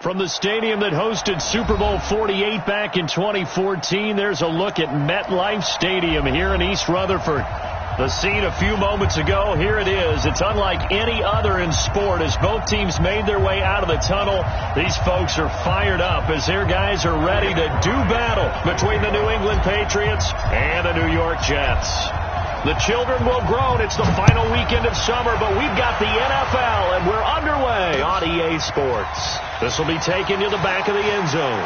From the stadium that hosted Super Bowl 48 back in 2014, there's a look at MetLife Stadium here in East Rutherford. The scene a few moments ago, here it is. It's unlike any other in sport as both teams made their way out of the tunnel. These folks are fired up as their guys are ready to do battle between the New England Patriots and the New York Jets. The children will groan. It's the final weekend of summer, but we've got the NFL, and we're underway on EA Sports. This will be taken to the back of the end zone.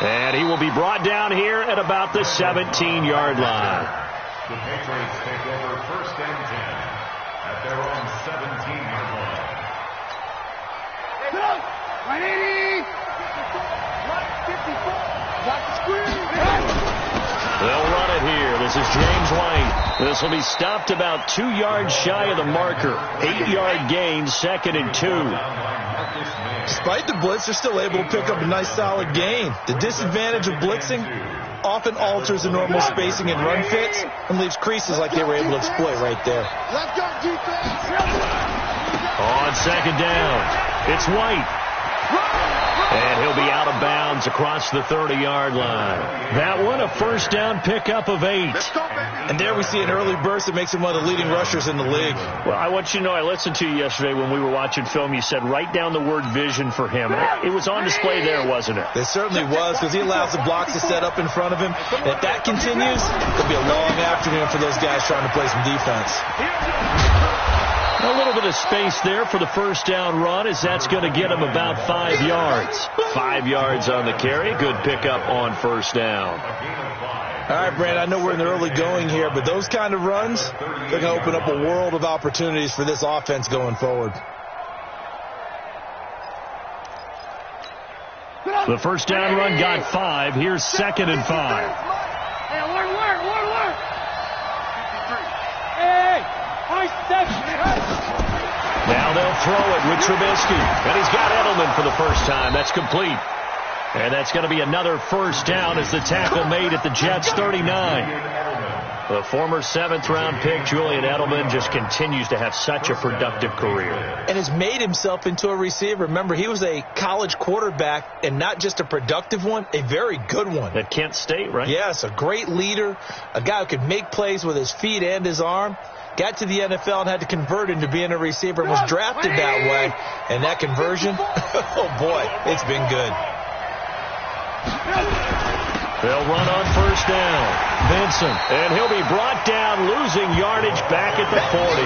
And he will be brought down here at about the 17-yard line. The Patriots take over 1st and 10 at their own 17-yard line. 180! 154! Got the screen! They'll run it here. This is James White. This will be stopped about 2 yards shy of the marker. 8-yard gain, 2nd and 2. Despite the blitz, they're still able to pick up a nice solid gain. The disadvantage of blitzing often alters the normal spacing and run fits and leaves creases like they were able to exploit right there. Let's go, defense! On 2nd down, it's White. And he'll be out of bounds across the 30-yard line. That one, a 1st down pickup of 8. And there we see an early burst that makes him one of the leading rushers in the league. Well, I want you to know, I listened to you yesterday when we were watching film. You said write down the word vision for him. It was on display there, wasn't it? It certainly was, because he allows the blocks to set up in front of him. And if that continues, it'll be a long afternoon for those guys trying to play some defense. A little bit of space there for the 1st down run as that's going to get him about 5 yards. 5 yards on the carry. Good pickup on 1st down. All right, Brandon, I know we're in the early going here, but those kind of runs, they're going to open up a world of opportunities for this offense going forward. The 1st down run got 5. Here's 2nd and 5. Hey, alert! Hey! Now they'll throw it with Trubisky. And he's got Edelman for the first time. That's complete. And that's going to be another 1st down as the tackle made at the Jets' 39. The former 7th-round pick, Julian Edelman, just continues to have such a productive career. And has made himself into a receiver. Remember, he was a college quarterback, and not just a productive one, a very good one. At Kent State, right? Yes, a great leader, a guy who could make plays with his feet and his arm. Got to the NFL and had to convert into being a receiver and was drafted that way. And that conversion, oh boy, it's been good. They'll run on 1st down. Vincent, and he'll be brought down, losing yardage back at the 40.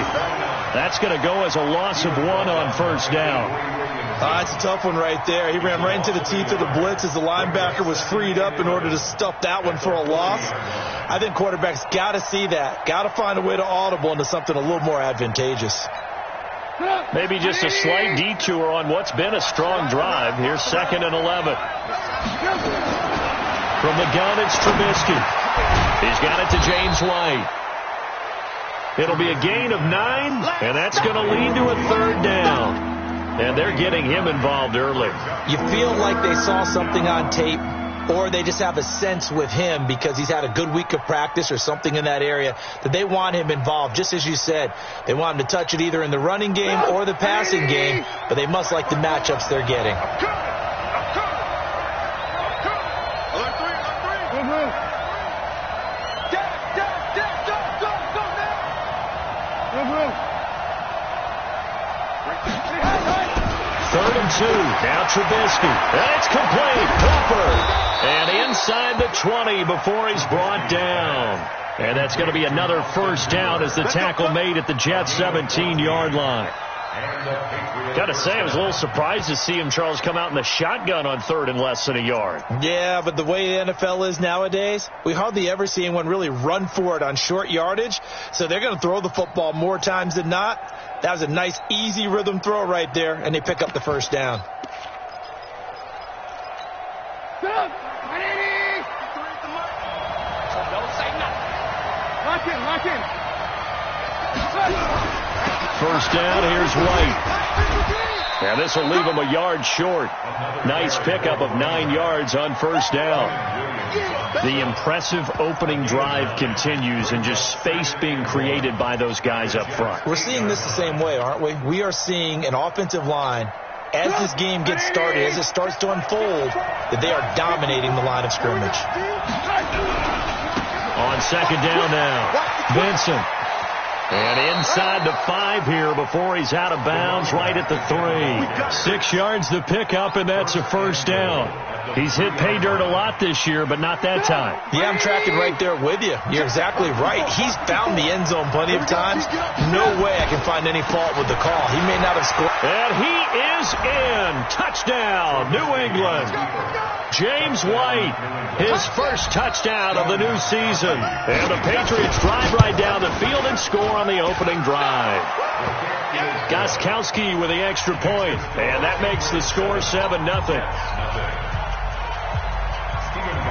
That's going to go as a loss of 1 on 1st down. It's a tough one right there. He ran right into the teeth of the blitz as the linebacker was freed up in order to stuff that one for a loss. I think quarterbacks got to see that. Got to find a way to audible into something a little more advantageous. Maybe just a slight detour on what's been a strong drive. Here's 2nd and 11. From the gun, it's Trubisky. He's got it to James White. It'll be a gain of 9, and that's going to lead to a 3rd down. And they're getting him involved early. You feel like they saw something on tape, or they just have a sense with him because he's had a good week of practice or something in that area that they want him involved. Just as you said, they want him to touch it either in the running game or the passing game, but they must like the matchups they're getting. Third and 2. Now Trubisky. And it's complete. Cooper. And inside the 20 before he's brought down. And that's going to be another 1st down as the tackle made at the Jets' 17-yard line. Got to say, I was a little surprised to see him, Charles, come out in the shotgun on 3rd and less than a yard. Yeah, but the way the NFL is nowadays, we hardly ever see anyone really run for it on short yardage. So they're going to throw the football more times than not. That was a nice, easy rhythm throw right there, and they pick up the 1st down. Lock in. 1st down, here's White. And this will leave him a yard short. Nice pickup of 9 yards on 1st down. The impressive opening drive continues and just space being created by those guys up front. We're seeing this the same way, aren't we? We are seeing an offensive line as this game gets started, as it starts to unfold, that they are dominating the line of scrimmage. On second down now, Benson. And inside the 5 here before he's out of bounds right at the 3. 6 yards the pickup, and that's a first down. He's hit pay dirt a lot this year, but not that time. Yeah, I'm tracking right there with you. You're exactly right. He's found the end zone plenty of times. No way I can find any fault with the call. He may not have scored. And he is in. Touchdown, New England. James White, his first touchdown of the new season. And the Patriots drive right down the field and score on the opening drive. Gostkowski with the extra point, and that makes the score 7-0.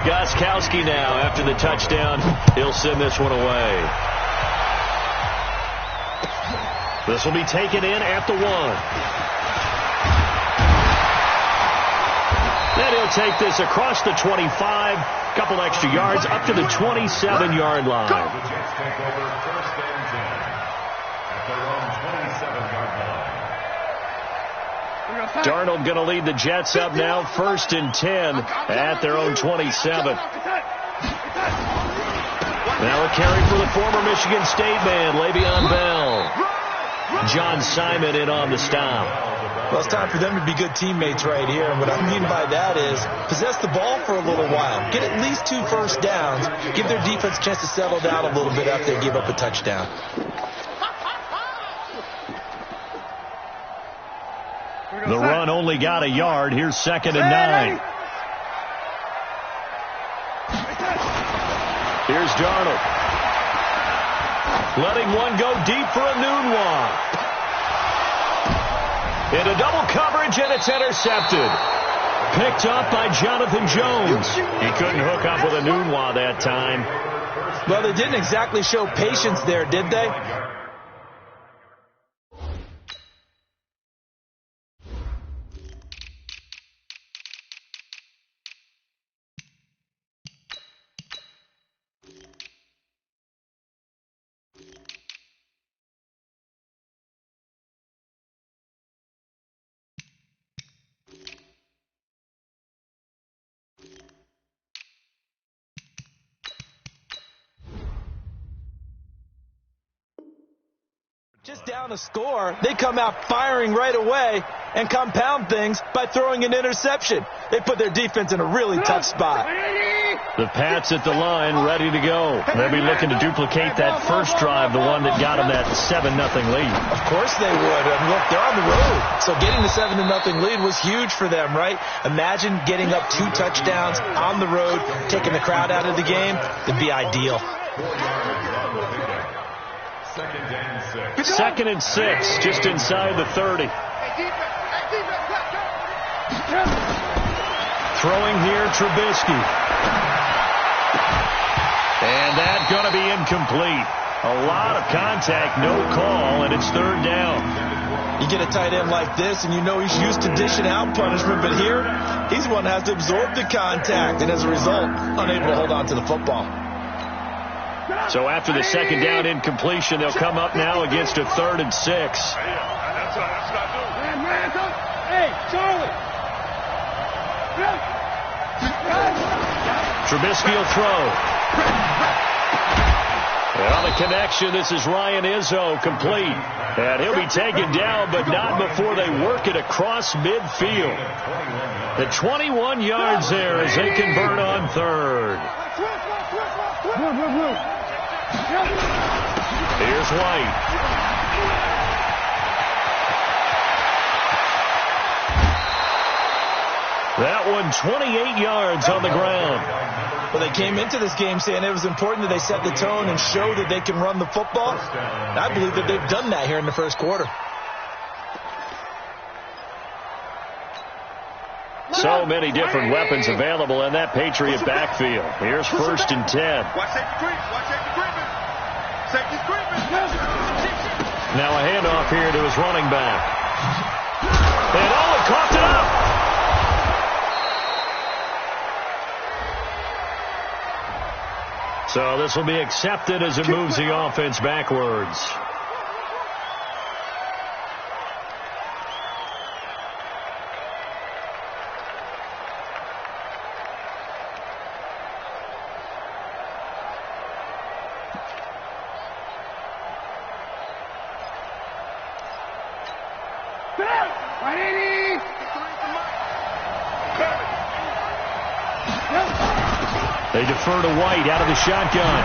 Gostkowski now, after the touchdown, he'll send this one away. This will be taken in at the 1. Then he'll take this across the 25, couple extra yards, up to the 27-yard line. The Jets take over first and 10 at their own 27-yard line. Darnold going to lead the Jets up now, first and 10 at their own 27. Now a carry for the former Michigan State man, Le'Veon Bell. John Simon in on the stop. Well, it's time for them to be good teammates right here. And what I mean by that is possess the ball for a little while. Get at least 2 first downs. Give their defense a chance to settle down a little bit after they give up a touchdown. The run only got a yard. Here's second and 9. Here's Darnold. Letting one go deep for a noon one. Into double coverage, and it's intercepted. Picked up by Jonathan Jones. He couldn't hook up with a Nunwa that time. Well, they didn't exactly show patience there, did they? Just down a score, they come out firing right away and compound things by throwing an interception. They put their defense in a really tough spot. The Pats at the line, ready to go. They'll be looking to duplicate that first drive, the one that got them that 7-0 lead. Of course they would. And look, they're on the road. So getting the 7-0 lead was huge for them, right? Imagine getting up 2 touchdowns on the road, taking the crowd out of the game. It'd be ideal. Second and 6. Second and 6, just inside the 30. Throwing here, Trubisky. And that's going to be incomplete. A lot of contact, no call, and it's third down. You get a tight end like this, and you know he's used to dishing out punishment, but here, he's one that has to absorb the contact, and as a result, unable to hold on to the football. So after the second down incompletion, they'll come up now against a 3rd and 6. Hey, Charlie. Trubisky will throw. On the connection, this is Ryan Izzo, complete. And he'll be taken down, but not before they work it across midfield. The 21 yards there as they convert on 3rd. Here's White. That one 28 yards on the ground. Well, they came into this game saying it was important that they set the tone and show that they can run the football. And I believe that they've done that here in the first quarter. So many different weapons available in that Patriot backfield. Here's 1st and 10. Now a handoff here to his running back. And Owen coughed it up. So this will be accepted as it moves the offense backwards. They defer to White out of the shotgun.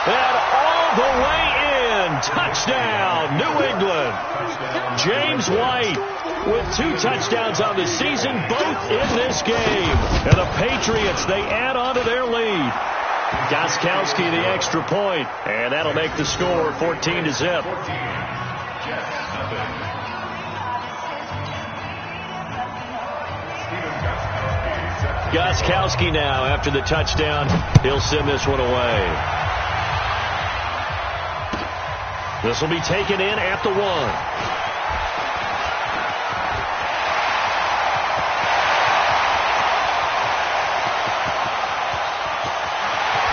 And all the way in. Touchdown, New England. James White with 2 touchdowns on the season, both in this game. And the Patriots, they add on to their lead. Gostkowski the extra point, and that'll make the score 14-0. Gostkowski now after the touchdown. He'll send this one away. This will be taken in at the 1.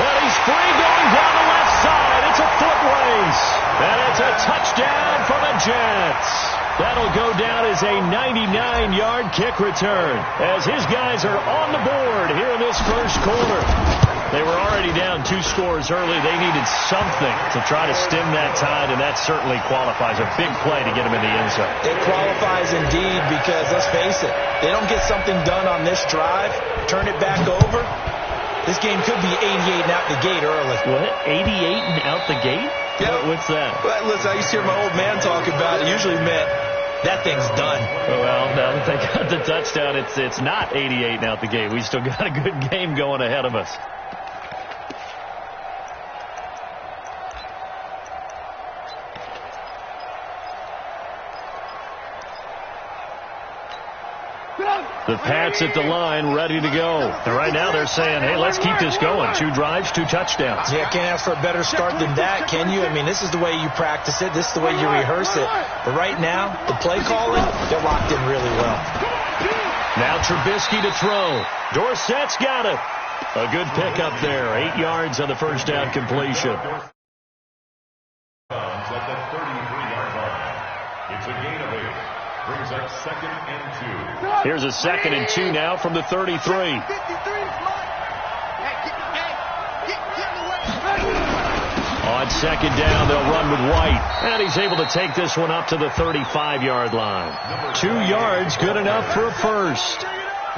And he's free going down the left side. It's a foot race. And it's a touchdown for the Jets. That'll go down as a 99-yard kick return as his guys are on the board here in this first quarter. They were already down 2 scores early. They needed something to try to stem that tide, and that certainly qualifies. A big play to get them in the end zone. It qualifies indeed because, let's face it, they don't get something done on this drive, turn it back over. This game could be 88 and out the gate early. What? 88 and out the gate? Yeah. What's that? Well, listen, I used to hear my old man talk about it. Usually meant that thing's done. Well, now that they got the touchdown, it's not 88 and out the gate. We still got a good game going ahead of us. The Pats at the line, ready to go. And right now they're saying, hey, let's keep this going. 2 drives, 2 touchdowns. Yeah, can't ask for a better start than that, can you? I mean, this is the way you practice it. This is the way you rehearse it. But right now, the play calling, they're locked in really well. Now Trubisky to throw. Dorsett's got it. A good pickup there. 8 yards on the first down completion. At the 33-yard line. It's a gain of 8. Brings up 2nd and 2. Here's a 2nd and 2 now from the 33. On 2nd down, they'll run with White. And he's able to take this one up to the 35-yard line. 2 yards, good enough for a first.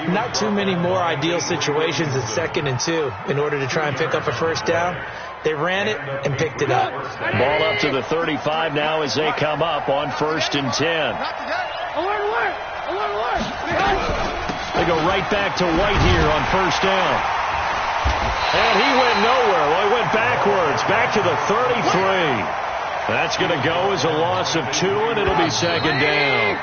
Not too many more ideal situations at 2nd and 2 in order to try and pick up a first down. They ran it and picked it up. Ball up to the 35 now as they come up on 1st and 10. They go right back to White here on 1st down. And he went nowhere. Well, he went backwards, back to the 33. That's going to go as a loss of 2, and it'll be 2nd down.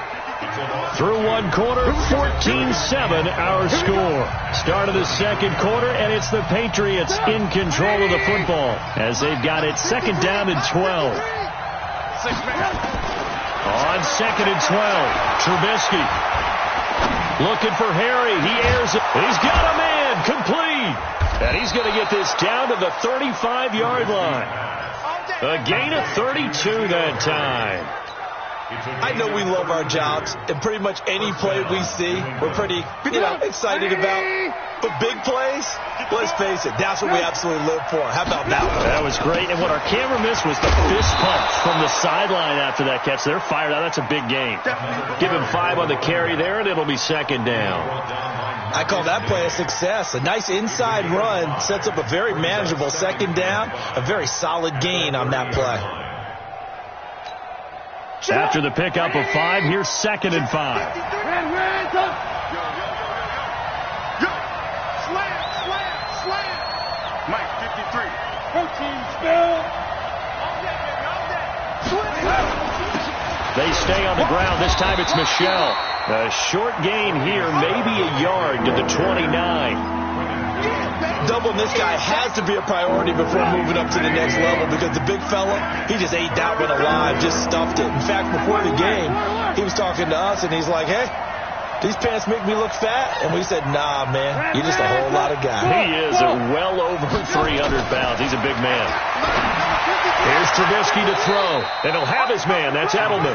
Through 1 quarter, 14-7 our score. Start of the 2nd quarter, and it's the Patriots in control of the football as they've got it 2nd down and 12. On 2nd and 12, Trubisky looking for Harry. He airs it. He's got a man complete. And he's going to get this down to the 35-yard line. A gain of 32 that time. I know we love our jobs, and pretty much any play we see, we're pretty, excited about. But big plays, let's face it, that's what we absolutely live for. How about that one? That was great. And what our camera missed was the fist pump from the sideline after that catch. They're fired out. That's a big game. Give him 5 on the carry there, and it'll be 2nd down. I call that play a success. A nice inside run sets up a very manageable 2nd down, a very solid gain on that play. After the pickup of 5, here's 2nd and 5. Mike 53. Protein spill. They stay on the ground. This time it's Michelle. A short gain here, maybe a yard to the 29. Doubling this guy has to be a priority before moving up to the next level because the big fella, he just ate that one alive, just stuffed it. In fact, before the game, he was talking to us, and he's like, hey, these pants make me look fat. And we said, nah, man, you're just a whole lot of guy. He is well over 300 pounds. He's a big man. Here's Trubisky to throw. And he'll have his man. That's Edelman.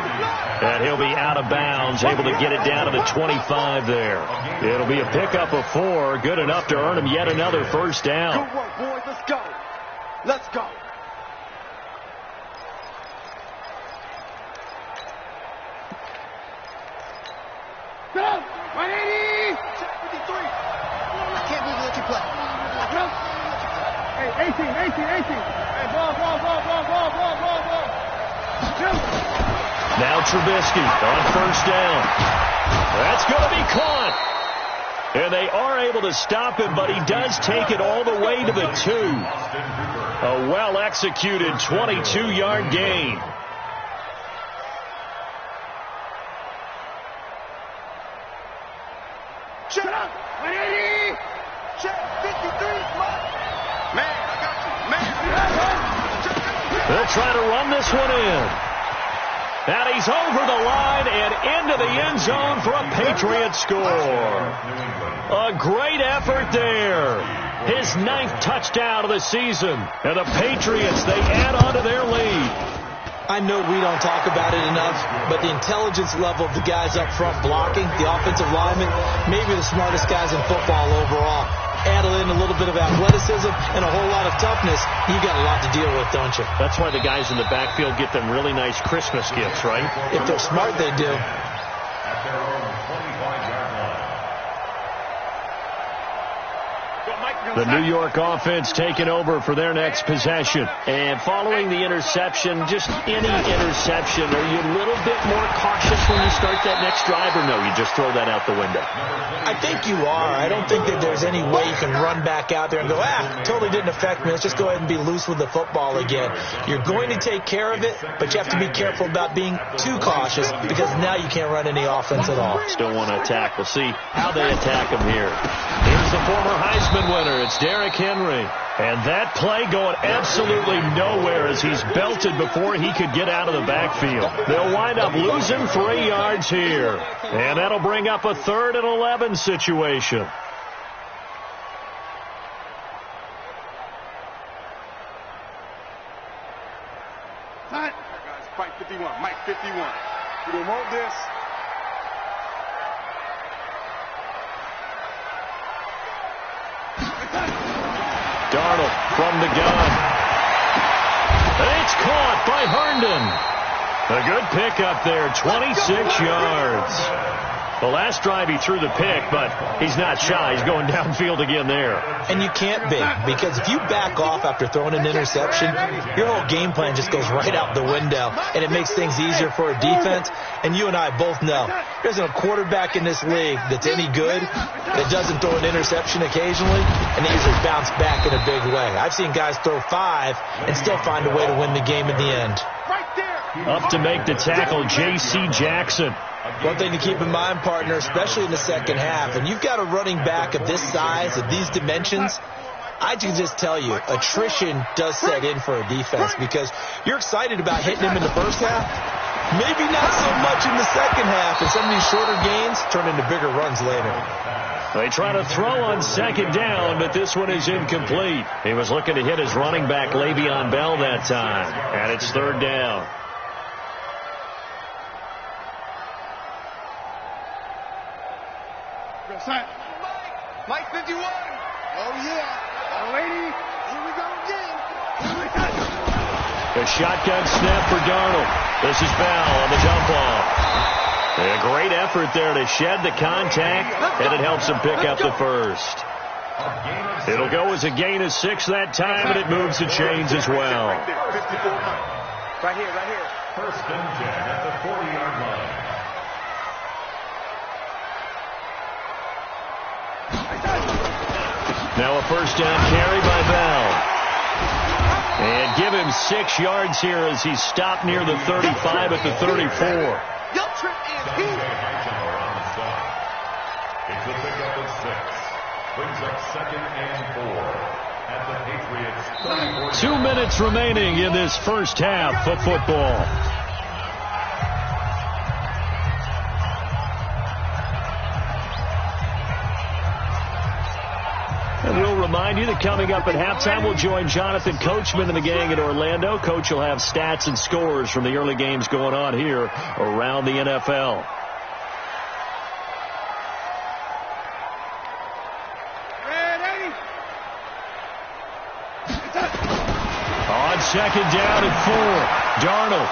And he'll be out of bounds, able to get it down to the 25 there. It'll be a pickup of 4. Good enough to earn him yet another first down. Good work, boys. Let's go. Let's go. 18. Hey, ball. Now Trubisky on first down. That's going to be caught. And they are able to stop him, but he does take it all the way to the 2. A well-executed 22-yard gain. Shut up! 180! Check 53! Man, I got you. Man, They'll try to run this one in. And he's over the line and into the end zone for a Patriot score. A great effort there. His 9th touchdown of the season. And the Patriots, they add on to their lead. I know we don't talk about it enough, but the intelligence level of the guys up front blocking, the offensive linemen, maybe the smartest guys in football overall. Add in a little bit of athleticism and a whole lot of toughness, you got a lot to deal with, don't you? That's why the guys in the backfield get them really nice Christmas gifts, right? If they're smart, they do. At their own 25-yard line. The New York offense taking over for their next possession. And following the interception, just any interception, are you a little bit more cautious when you start that next drive, or no, you just throw that out the window? I think you are. I don't think that there's any way you can run back out there and go, totally didn't affect me. Let's just go ahead and be loose with the football again. You're going to take care of it, but you have to be careful about being too cautious because now you can't run any offense at all. Still want to attack. We'll see how they attack him here. Here's the former Heisman winner. It's Derrick Henry. And that play going absolutely nowhere as he's belted before he could get out of the backfield. They'll wind up losing 3 yards here. And that'll bring up a 3rd and 11 situation. Guys, Mike 51. Mike 51. We don't want this. Darnold from the gun. And it's caught by Herndon. A good pickup there, 26 yards. The last drive he threw the pick, but he's not shy. He's going downfield again there. And you can't be, because if you back off after throwing an interception, your whole game plan just goes right out the window, and it makes things easier for a defense. And you and I both know there's a quarterback in this league that's any good that doesn't throw an interception occasionally, and they usually bounce back in a big way. I've seen guys throw 5 and still find a way to win the game in the end. Up to make the tackle, J.C. Jackson. One thing to keep in mind, partner, especially in the second half, and you've got a running back of this size, of these dimensions, I can just tell you, attrition does set in for a defense because you're excited about hitting him in the first half. Maybe not so much in the second half, and some of these shorter gains turn into bigger runs later. They try to throw on second down, but this one is incomplete. He was looking to hit his running back, Le'Veon Bell, that time, and it's 3rd down. Mike 51. Oh, yeah. Lady, here we go again. A shotgun snap for Darnold. This is Bell on the jump off. A great effort there to shed the contact, and it helps him pick up the first. It'll go as a gain of 6 that time, and it moves the chains as well. Right here. 1st and 10 at the 40-yard line. Now a first down carry by Bell. And give him 6 yards here as he's stopped near the 35 at the 34. Your trip is here. It's a pickup of 6. Brings up 2nd and 4 at the Patriots. 2 minutes remaining in this first half of football. And we'll remind you that coming up at halftime, we'll join Jonathan Coachman and the gang at Orlando. Coach will have stats and scores from the early games going on here around the NFL. Ready? On second down and 4, Darnold.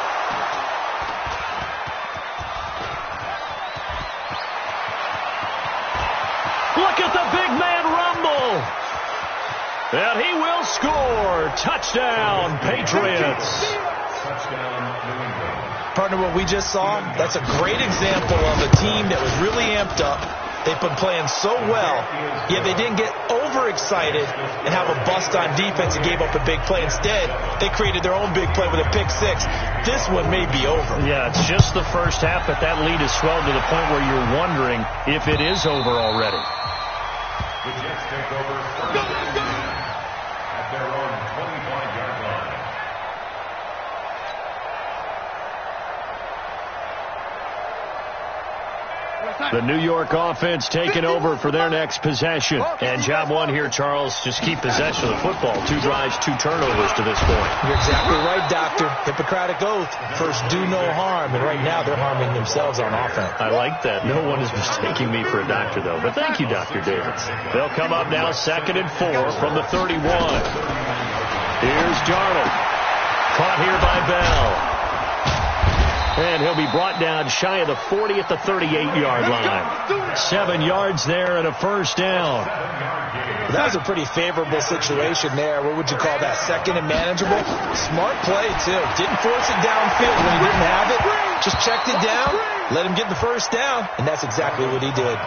Look at the big man rumble. And he will score. Touchdown, Patriots. Touchdown, New England. Partner, what we just saw, that's a great example of a team that was really amped up. They've been playing so well, yet they didn't get overexcited and have a bust on defense and gave up a big play. Instead, they created their own big play with a pick six. This one may be over. Yeah, it's just the first half, but that lead has swelled to the point where you're wondering if it is over already. The Jets take over first at their own 25-yard line. The New York offense taking over for their next possession. And job one here, Charles, just keep possession of the football. 2 drives, 2 turnovers to this point. You're exactly right, Doctor. Hippocratic oath. First, do no harm. And right now, they're harming themselves on offense. I like that. No one is mistaking me for a doctor, though. But thank you, Dr. Davis. They'll come up now 2nd and 4 from the 31. Here's Darnold. Caught here by Bell. And he'll be brought down shy of the 40 at the 38-yard line. 7 yards there and a first down. That was a pretty favorable situation there. What would you call that? 2nd and manageable? Smart play, too. Didn't force it downfield when he didn't have it. Just checked it down, let him get the first down, and that's exactly what he did.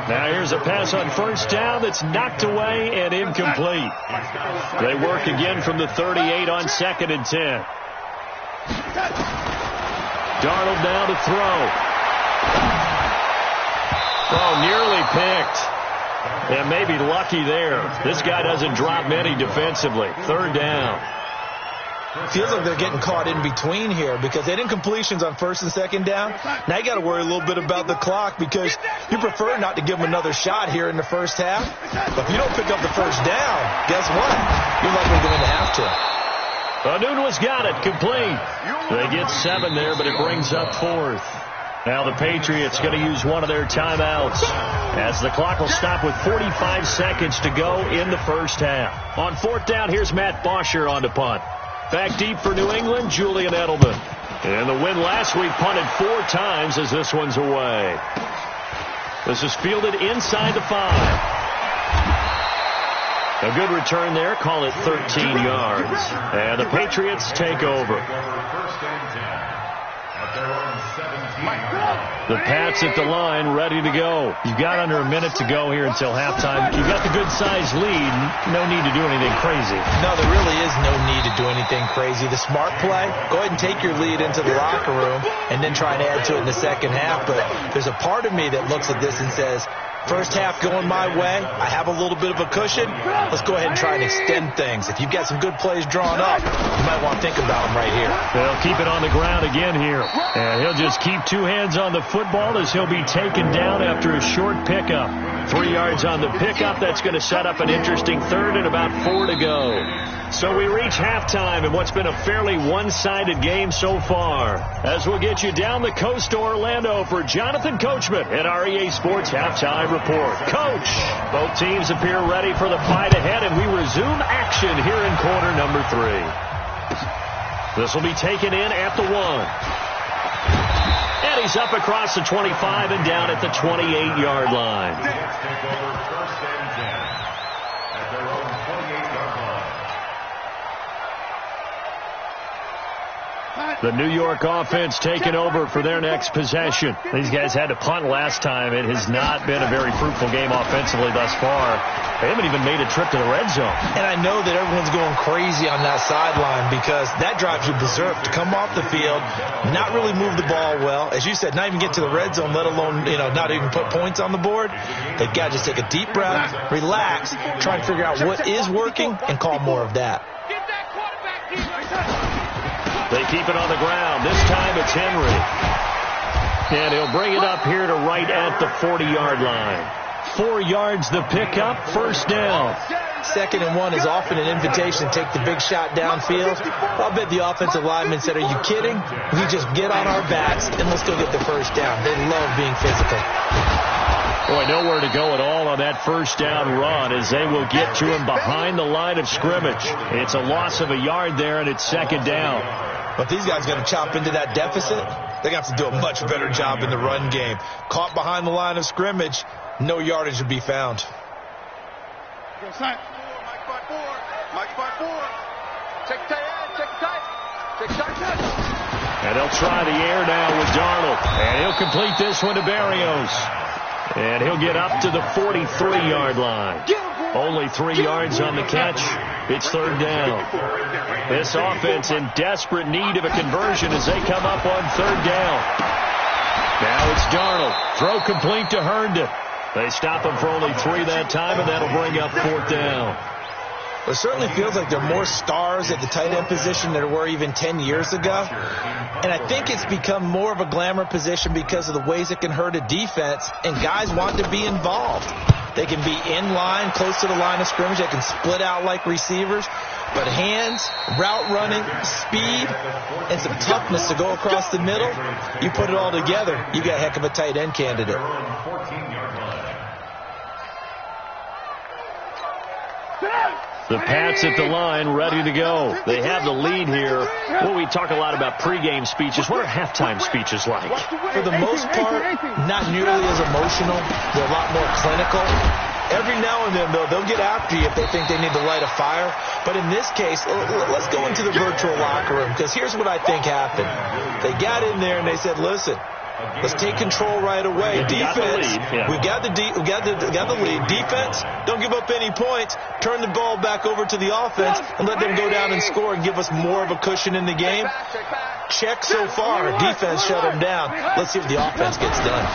Now here's a pass on first down that's knocked away and incomplete. They work again from the 38 on 2nd and 10. Darnold now to throw. Oh, nearly picked. And maybe lucky there. This guy doesn't drop many defensively. 3rd down. Feels like they're getting caught in between here because they didn't completions on 1st and 2nd down. Now you got to worry a little bit about the clock because you prefer not to give them another shot here in the first half. But if you don't pick up the first down, guess what? You're likely going to have to. Anunua's got it, complete. They get 7 there, but it brings up 4th. Now the Patriots going to use one of their timeouts as the clock will stop with 45 seconds to go in the first half. On 4th down, here's Matt Bosher on to punt. Back deep for New England, Julian Edelman. And the win last week punted 4 times as this one's away. This is fielded inside the 5. A good return there. Call it 13 yards. And the Patriots take over. The Pats at the line, ready to go. You've got under a minute to go here until halftime. You've got the good-sized lead. No need to do anything crazy. No, there really is no need to do anything crazy. The smart play, go ahead and take your lead into the locker room and then try and add to it in the second half. But there's a part of me that looks at this and says, first half going my way. I have a little bit of a cushion. Let's go ahead and try and extend things. If you've got some good plays drawn up, you might want to think about them right here. They'll keep it on the ground again here. And he'll just keep 2 hands on the football as he'll be taken down after a short pickup. 3 yards on the pickup. That's going to set up an interesting 3rd and about 4 to go. So we reach halftime in what's been a fairly one-sided game so far. As we'll get you down the coast to Orlando for Jonathan Coachman at our EA Sports Halftime Report. Coach, both teams appear ready for the fight ahead, and we resume action here in quarter number 3. This will be taken in at the 1. And he's up across the 25 and down at the 28-yard line. Take over 1st and 10 at their own 28-yard line. The New York offense taking over for their next possession. These guys had to punt last time. It has not been a very fruitful game offensively thus far. They haven't even made a trip to the red zone. And I know that everyone's going crazy on that sideline because that drives you berserk to come off the field, not really move the ball well. As you said, not even get to the red zone, let alone, not even put points on the board. They've got to just take a deep breath, relax, try and figure out what is working, and call more of that. They keep it on the ground. This time it's Henry. And he'll bring it up here to right at the 40-yard line. 4 yards the pickup, first down. 2nd and 1 is often an invitation to take the big shot downfield. I'll bet the offensive lineman said, are you kidding? We just get on our backs and let's go get the first down. They love being physical. Boy, nowhere to go at all on that first down run as they will get to him behind the line of scrimmage. It's a loss of a yard there, and it's 2nd down. But these guys got to chop into that deficit. They're going to have to do a much better job in the run game. Caught behind the line of scrimmage, no yardage to be found. And they'll try the air now with Darnold. And he'll complete this one to Berrios. And he'll get up to the 43-yard line. Only 3 yards on the catch. It's third down. This offense in desperate need of a conversion as they come up on third down. Now it's Darnold. Throw complete to Herndon. They stop him for only 3 that time, and that'll bring up fourth down. It certainly feels like there are more stars at the tight end position than there were even 10 years ago. And I think it's become more of a glamour position because of the ways it can hurt a defense, and guys want to be involved. They can be in line, close to the line of scrimmage. They can split out like receivers. But hands, route running, speed, and some toughness to go across the middle, you put it all together, you got a heck of a tight end candidate. The Pats at the line, ready to go. They have the lead here. Well, we talk a lot about pregame speeches. What are halftime speeches like? For the most part, not nearly as emotional. They're a lot more clinical. Every now and then, though, they'll get after you if they think they need to light a fire. But in this case, let's go into the virtual locker room, because here's what I think happened. They got in there and they said, listen, let's take control right away. Defense, we got the lead. Defense, don't give up any points. Turn the ball back over to the offense and let them go down and score and give us more of a cushion in the game. Check so far. Defense shut them down. Let's see if the offense gets done.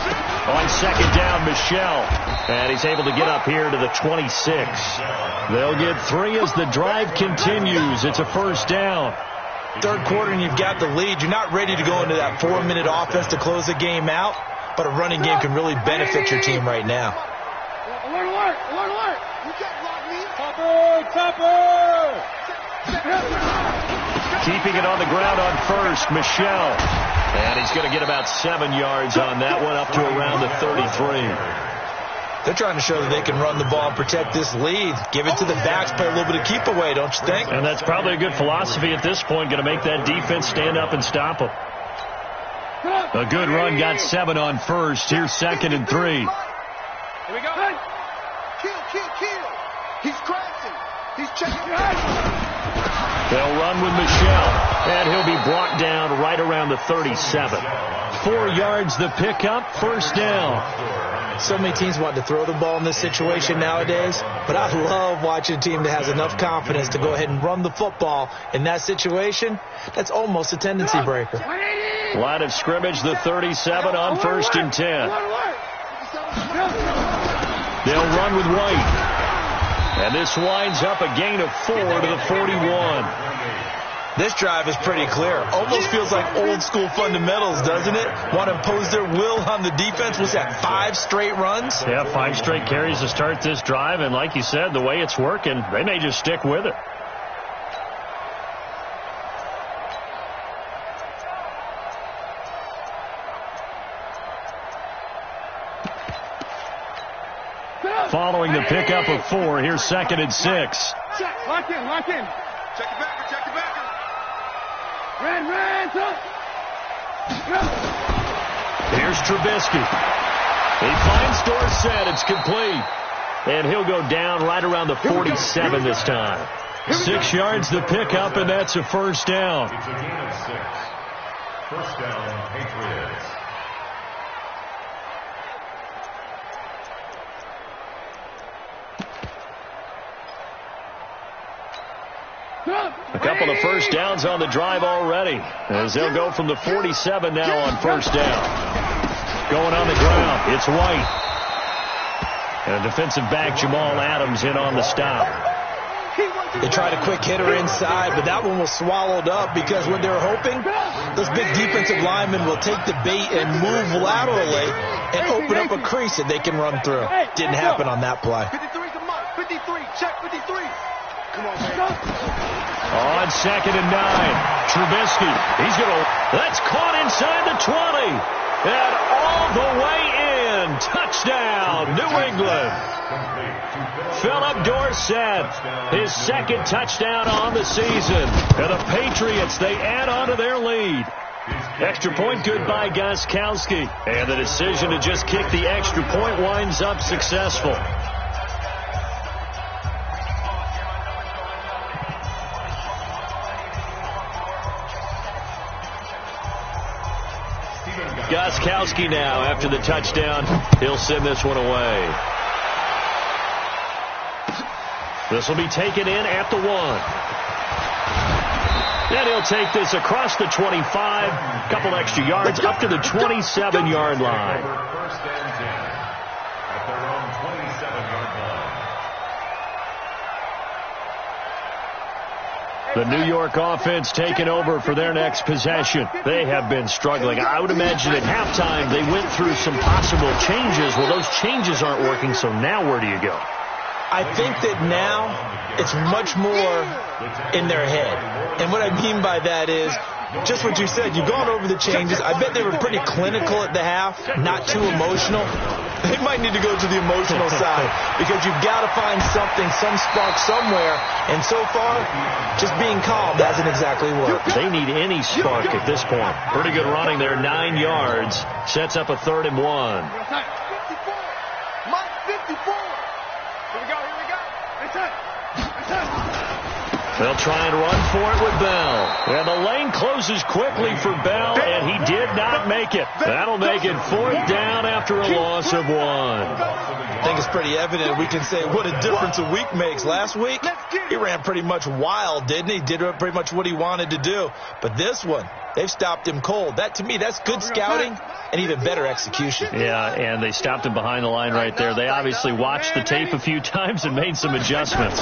On second down, Michelle. And he's able to get up here to the 26. They'll get 3 as the drive continues. It's a first down. Third quarter and you've got the lead. You're not ready to go into that 4-minute offense to close the game out, but a running game can really benefit your team right now. Alert! You can't block me. Topper! Keeping it on the ground on first, Michelle. And he's going to get about 7 yards on that one, up to around the 33. They're trying to show that they can run the ball and protect this lead. Give it to the backs, play a little bit of keep away, don't you think? And that's probably a good philosophy at this point, going to make that defense stand up and stop them. A good run, got 7 on first. Here's second and 3. Here we go. Kill. He's crashing. He's checking. They'll run with Michelle, and he'll be brought down right around the 37. 4 yards the pickup, first down. So many teams want to throw the ball in this situation nowadays, but I love watching a team that has enough confidence to go ahead and run the football. In that situation, that's almost a tendency breaker. Line of scrimmage, the 37 on first and 10. They'll run with White. And this winds up a gain of 4 to the 41. This drive is pretty clear. Almost feels like old school fundamentals, doesn't it? Want to impose their will on the defense. Was that 5 straight runs? Yeah, 5 straight carries to start this drive. And like you said, the way it's working, they may just stick with it. Following the pickup of 4, here's second and 6. Lock in. Check it back. Ran. Here's Trubisky. He finds Dorsett. It's complete. And he'll go down right around the 47 this time. 6 yards the pickup, and that's a first down. It's a gain of 6. First down, Patriots. A couple of first downs on the drive already, as they'll go from the 47 now on first down. Going on the ground, it's White. And defensive back Jamal Adams in on the stop. They tried a quick hitter inside, but that one was swallowed up because what they were hoping, those big defensive linemen will take the bait and move laterally and open up a crease that they can run through. Didn't happen on that play. 53's a month. 53. Check 53. Come on, man. On second and 9, Trubisky. He's going to... That's caught inside the 20. And all the way in. Touchdown, New England. Philip Dorsett, his second touchdown on the season. And the Patriots, they add on to their lead. Extra point good by Gostkowski. And the decision to just kick the extra point winds up successful. Gostkowski now, after the touchdown, he'll send this one away. This will be taken in at the 1. And he'll take this across the 25, a couple extra yards up to the 27-yard line. First and 10 at their own 27-yard line. The New York offense taking over for their next possession. They have been struggling. I would imagine at halftime they went through some possible changes. Well, those changes aren't working, so now where do you go? I think that now it's much more in their head. And what I mean by that is just what you said. You've gone over the changes. I bet they were pretty clinical at the half, not too emotional. They might need to go to the emotional side because you've got to find something, some spark somewhere. And so far, just being calm hasn't exactly worked. They need any spark at this point. Pretty good running there, 9 yards. Sets up a 3rd and 1. Mike 54. Here we go. They'll try and run for it with Bell. And the lane closes quickly for Bell, and he did not make it. That'll make it 4th down after a loss of 1. I think it's pretty evident. We can say what a difference a week makes. Last week, he ran pretty much wild, didn't he? Did pretty much what he wanted to do. But this one, they've stopped him cold. That, to me, that's good scouting and even better execution. Yeah, and they stopped him behind the line right there. They obviously watched the tape a few times and made some adjustments.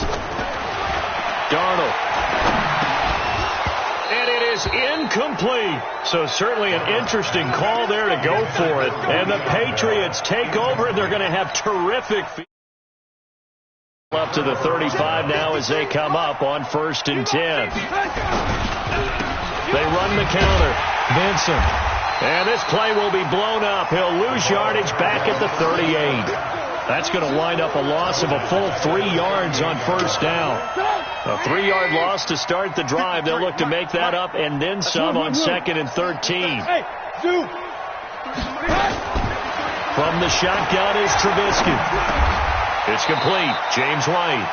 Darnold. And it is incomplete. So certainly an interesting call there to go for it. And the Patriots take over, and they're going to have terrific up to the 35 now as they come up on 1st and 10. They run the counter. Vincent. And this play will be blown up. He'll lose yardage back at the 38. That's going to wind up a loss of a full 3 yards on 1st down. A 3-yard loss to start the drive. They'll look to make that up and then some on 2nd and 13. From the shotgun is Trubisky. It's complete. James White.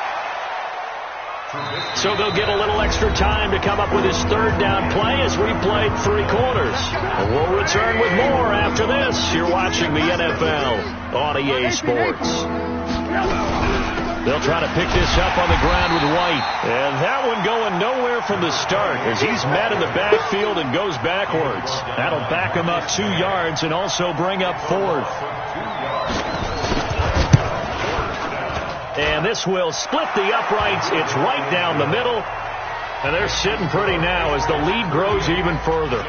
So they'll get a little extra time to come up with his 3rd down play as we played 3 quarters. We'll return with more after this. You're watching the NFL on EA Sports. They'll try to pick this up on the ground with White. And that one going nowhere from the start as he's met in the backfield and goes backwards. That'll back him up 2 yards and also bring up 4th. And this will split the uprights. It's right down the middle. And they're sitting pretty now as the lead grows even further.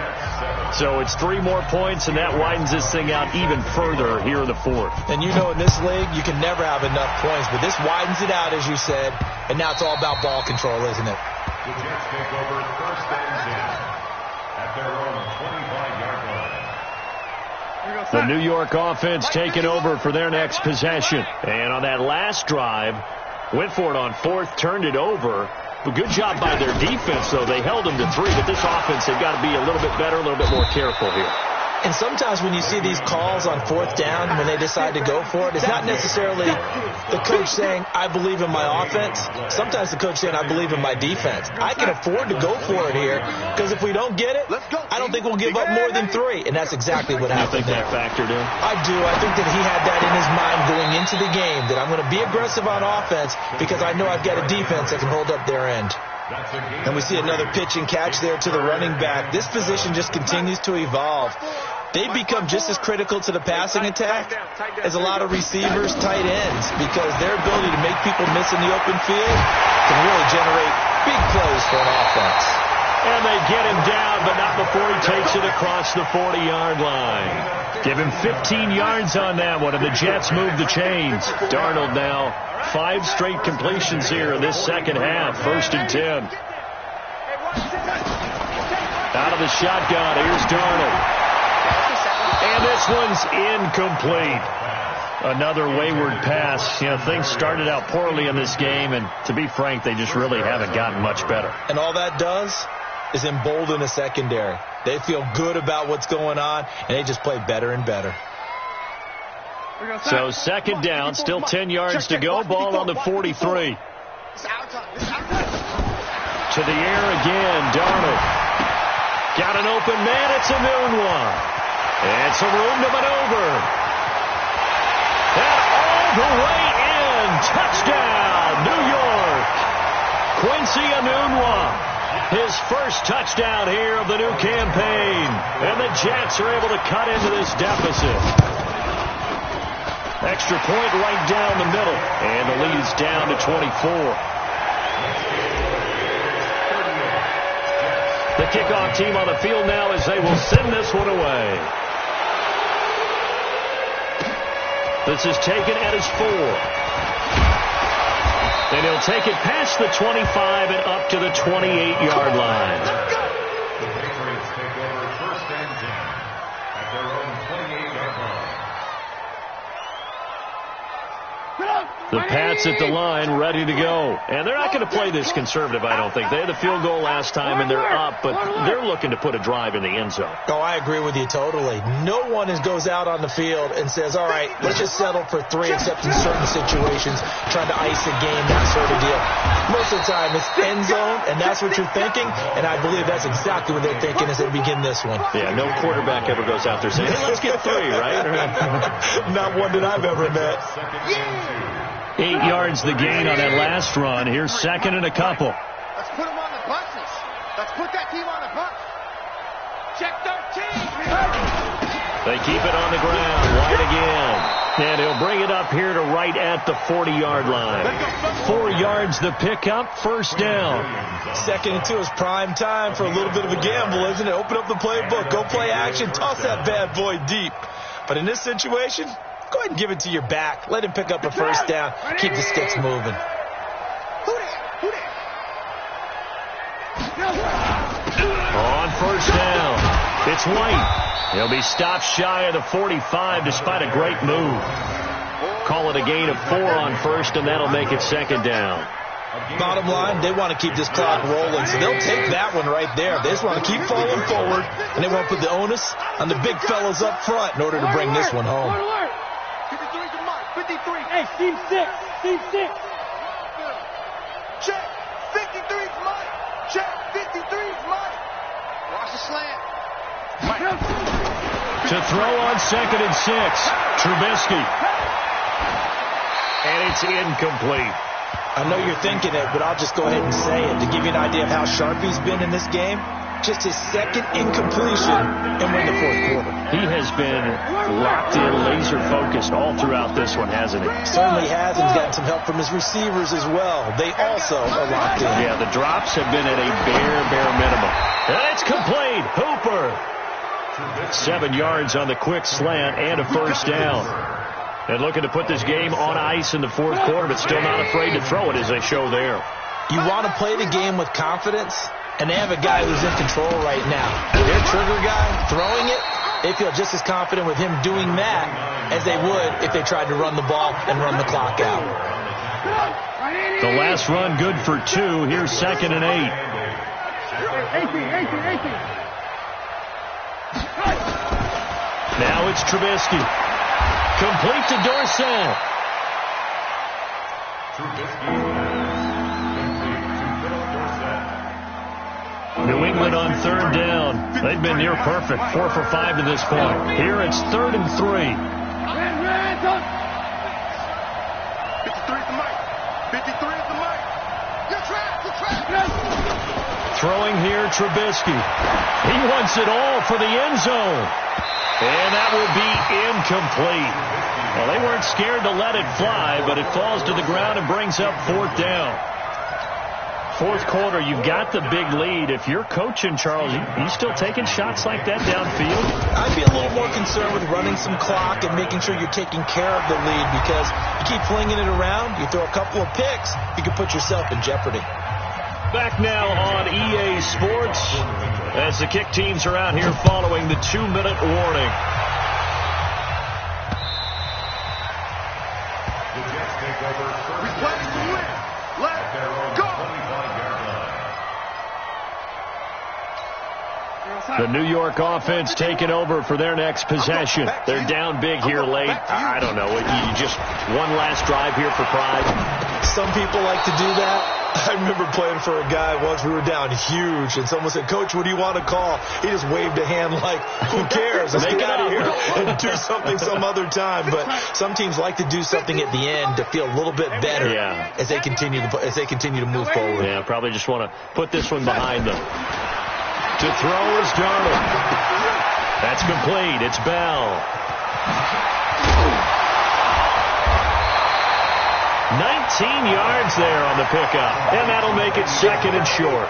So it's 3 more points, and that widens this thing out even further here in the 4th. And you know in this league, you can never have enough points. But this widens it out, as you said. And now it's all about ball control, isn't it? The Jets take over 1st and 10 at their own 25-yard line. The New York offense taking over for their next possession. And on that last drive, went for it on 4th, turned it over. A good job by their defense, though. They held them to 3, but this offense, they've got to be a little bit better, a little bit more careful here. And sometimes when you see these calls on 4th down, when they decide to go for it, it's not necessarily the coach saying, I believe in my offense. Sometimes the coach saying, I believe in my defense. I can afford to go for it here because if we don't get it, I don't think we'll give up more than 3. And that's exactly what happened. You think that factored in? I do. I think that he had that in his mind going into the game, that I'm going to be aggressive on offense because I know I've got a defense that can hold up their end. And we see another pitch and catch there to the running back. This position just continues to evolve. They become just as critical to the passing attack as a lot of receivers, tight ends, because their ability to make people miss in the open field can really generate big plays for an offense. And they get him down, but not before he takes it across the 40-yard line. Give him 15 yards on that one, and the Jets move the chains. Darnold now 5 straight completions here in this second half. 1st and 10. Out of the shotgun, here's Darnold. And this one's incomplete. Another wayward pass. You know, things started out poorly in this game, and to be frank, they just really haven't gotten much better. And all that does is embolden the secondary. They feel good about what's going on, and they just play better and better. So 2nd down, still 10 yards to go. Ball on the 43. To the air again, Darnold. Got an open man. It's a noon one. And some room to maneuver. And all the way in. Touchdown, New York. Quincy Enunwa. His first touchdown here of the new campaign. And the Jets are able to cut into this deficit. Extra point right down the middle. And the lead's down to 24. The kickoff team on the field now as they will send this one away. This is taken at his 4. And he'll take it past the 25 and up to the 28-yard line. The Patriots take over first and 10 at their own 28-yard line. The Pats at the line, ready to go. And they're not going to play this conservative, I don't think. They had the field goal last time, and they're up, but they're looking to put a drive in the end zone. Oh, I agree with you totally. No one goes out on the field and says, all right, let's just settle for 3, except in certain situations, trying to ice a game, that sort of deal. Most of the time, it's end zone, and that's what you're thinking, and I believe that's exactly what they're thinking as they begin this one. Yeah, no quarterback ever goes out there saying, hey, let's get 3, right? Not one that I've ever met. 8 yards the gain on that last run. Here's second and a couple. Let's put them on the buses. Let's put that team on the bus. Check 13. They keep it on the ground. Wide again. And he'll bring it up here to right at the 40-yard line. 4 yards the pickup. First down. Second and 2 is prime time for a little bit of a gamble, isn't it? Open up the playbook. Go play action. Toss that bad boy deep. But in this situation, go ahead and give it to your back. Let him pick up a first down. Keep the sticks moving. On first down, it's White. He'll be stopped shy of the 45 despite a great move. Call it a gain of 4 on first, and that'll make it second down. Bottom line, they want to keep this clock rolling, so they'll take that one right there. They just want to keep falling forward, and they want to put the onus on the big fellas up front in order to bring this one home. 53's the mark. 53. Hey, team 6. Team 6. Check. 53's mine. Check. 53's mine. Watch the slant. To throw on second and 6. Trubisky. And it's incomplete. I know you're thinking it, but I'll just go ahead and say it. To give you an idea of how sharp he's been in this game, just his second incompletion, and we're in the fourth quarter. He has been locked in, laser-focused all throughout this one, hasn't he? Certainly has, and he's gotten some help from his receivers as well. They also are locked in. Yeah, the drops have been at a bare minimum. And it's complete. Hooper. 7 yards on the quick slant and a first down. And looking to put this game on ice in the fourth quarter, but still not afraid to throw it as they show there. You want to play the game with confidence, and they have a guy who's in control right now. Their trigger guy throwing it, they feel just as confident with him doing that as they would if they tried to run the ball and run the clock out. The last run good for 2. Here's second and 8. Now it's Trubisky. Complete to Dorsett. New England on third down. They've been near perfect. 4 for 5 to this point. Here it's 3rd and 3. 53 at the mic. 53 at the mic. You're trapped. Throwing here, Trubisky. He wants it all for the end zone. And that will be incomplete. Well, they weren't scared to let it fly, but it falls to the ground and brings up 4th down. Fourth quarter, you've got the big lead. If you're coaching, Charles, you still taking shots like that downfield? I'd be a little more concerned with running some clock and making sure you're taking care of the lead, because you keep flinging it around, you throw a couple of picks, you can put yourself in jeopardy. Back now on EA Sports as the kick teams are out here following the 2-minute warning. The Jets take over We first play to win. Let's at their own go. 25-yard line. The New York offense taking over for their next possession. They're down big here late. I don't know. You just one last drive here for pride. Some people like to do that. I remember playing for a guy once. We were down huge, and someone said, "Coach, what do you want to call?" He just waved a hand like, "Who cares? Let's get out of here and do something some other time." But some teams like to do something at the end to feel a little bit better as they continue to move forward. Yeah, probably just want to put this one behind them. To throw is Darnold. That's complete. It's Bell. 19 yards there on the pickup, and that'll make it 2nd and short.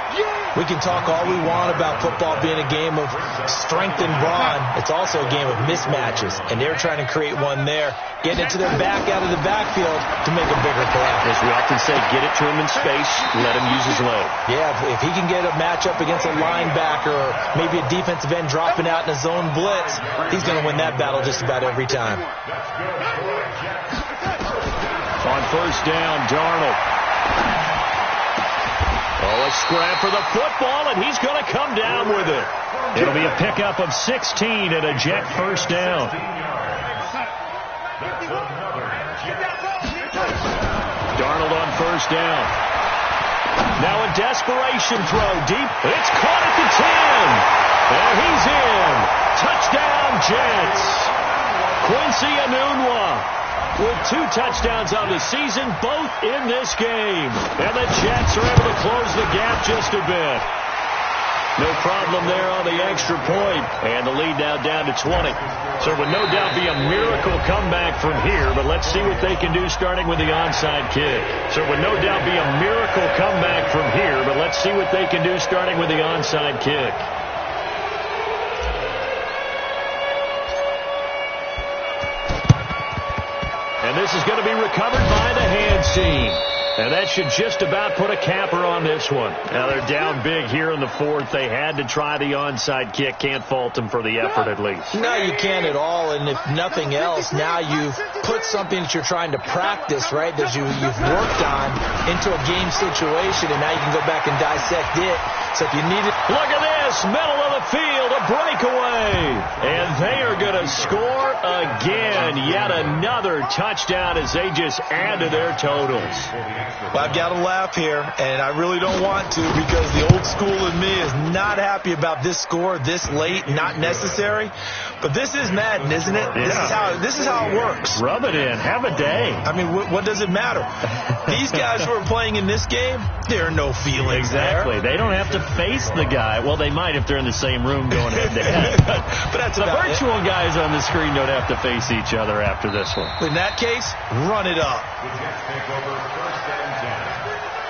We can talk all we want about football being a game of strength and brawn. It's also a game of mismatches, and they're trying to create one there, getting it to their back out of the backfield to make a bigger play. As we often say, get it to him in space, let him use his leg. Yeah, if he can get a matchup against a linebacker or maybe a defensive end dropping out in a zone blitz, he's going to win that battle just about every time. On 1st down, Darnold. Oh, a scrap for the football, and he's going to come down with it. It'll be a pickup of 16 and a jet 1st down. Darnold on 1st down. Now a desperation throw deep. It's caught at the 10. There he's in. Touchdown, Jets. Quincy Enunwa with 2 touchdowns on the season, both in this game. And the Jets are able to close the gap just a bit. No problem there on the extra point. And the lead now down to 20. So it would no doubt be a miracle comeback from here, but let's see what they can do starting with the onside kick. So it would no doubt be a miracle comeback from here, but let's see what they can do starting with the onside kick. And this is going to be recovered by the hand seam. And that should just about put a capper on this one. Now they're down big here in the 4th. They had to try the onside kick. Can't fault them for the effort at least. No, you can't at all. And if nothing else, now you've put something that you're trying to practice, right, that you've worked on into a game situation, and now you can go back and dissect it. So if you need it. Look at this, middle of the field, a breakaway. And they are going to score again. Yet another touchdown as they just add to their totals. Well, I've got to laugh here, and I really don't want to because the old school in me is not happy about this score this late, not necessary. But this is Madden, isn't it? Yeah. This is how it works. Rub it in. Have a day. I mean, what does it matter? These guys who are playing in this game, there are no feelings Exactly. there. They don't have to face the guy. Well, they might if they're in the same room going head-to-head. But that's the about virtual guys on the screen don't have to face each other after this one. In that case, run it up. The Jets take over 1st and 10.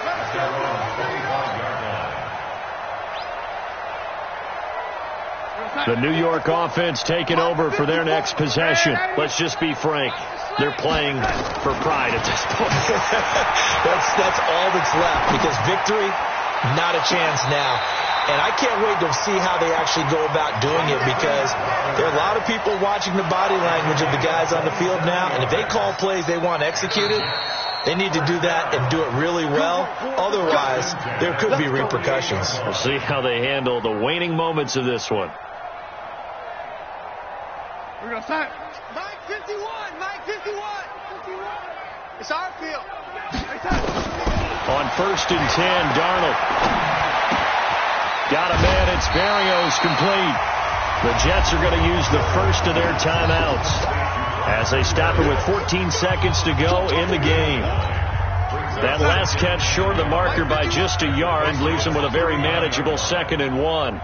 At their own 25-yard line. The New York offense taking over for their next possession. Let's just be frank. They're playing for pride at this point. That's all that's left because victory, not a chance now. And I can't wait to see how they actually go about doing it because there are a lot of people watching the body language of the guys on the field now. And if they call plays they want executed, they need to do that and do it really well. Otherwise, there could be repercussions. We'll see how they handle the waning moments of this one. We're going to start. Mike 51. Mike 51. It's our field. On 1st and 10, Darnold. Got a man. It's Berrios complete. The Jets are going to use the first of their timeouts as they stop it with 14 seconds to go in the game. That last catch short of the marker by just a yard leaves them with a very manageable 2nd and 1.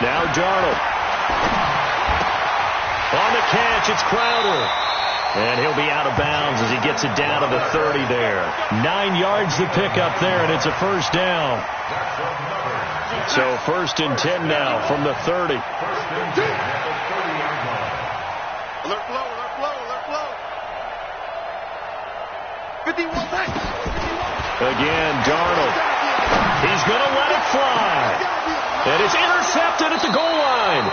Now Darnold. On the catch, it's Crowder. And he'll be out of bounds as he gets it down to the 30 there. 9 yards to pick up there, and it's a 1st down. So 1st and 10 now from the 30. Alert flow, alert flow, alert flow. 51 seconds. Again, Darnold. He's going to let it fly. And it's intercepted at the goal line.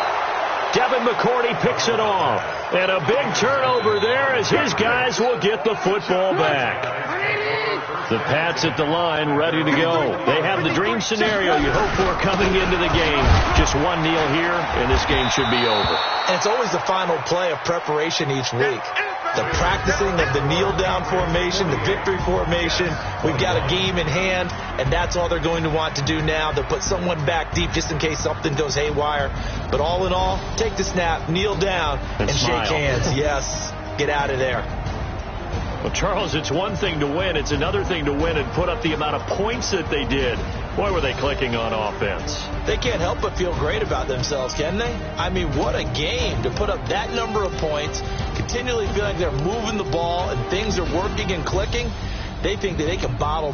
Devin McCourty picks it off. And a big turnover there as his guys will get the football back. The Pats at the line, ready to go. They have the dream scenario you hope for coming into the game. Just one kneel here, and this game should be over. And it's always the final play of preparation each week. The practicing of the kneel-down formation, the victory formation. We've got a game in hand, and that's all they're going to want to do now. They'll put someone back deep just in case something goes haywire. But all in all, take the snap, kneel down, and shake hands. Yes, get out of there. Well, Charles, it's one thing to win. It's another thing to win and put up the amount of points that they did. Boy, were they clicking on offense. They can't help but feel great about themselves, can they? I mean, what a game to put up that number of points, continually feeling like they're moving the ball and things are working and clicking. They think that they can bottle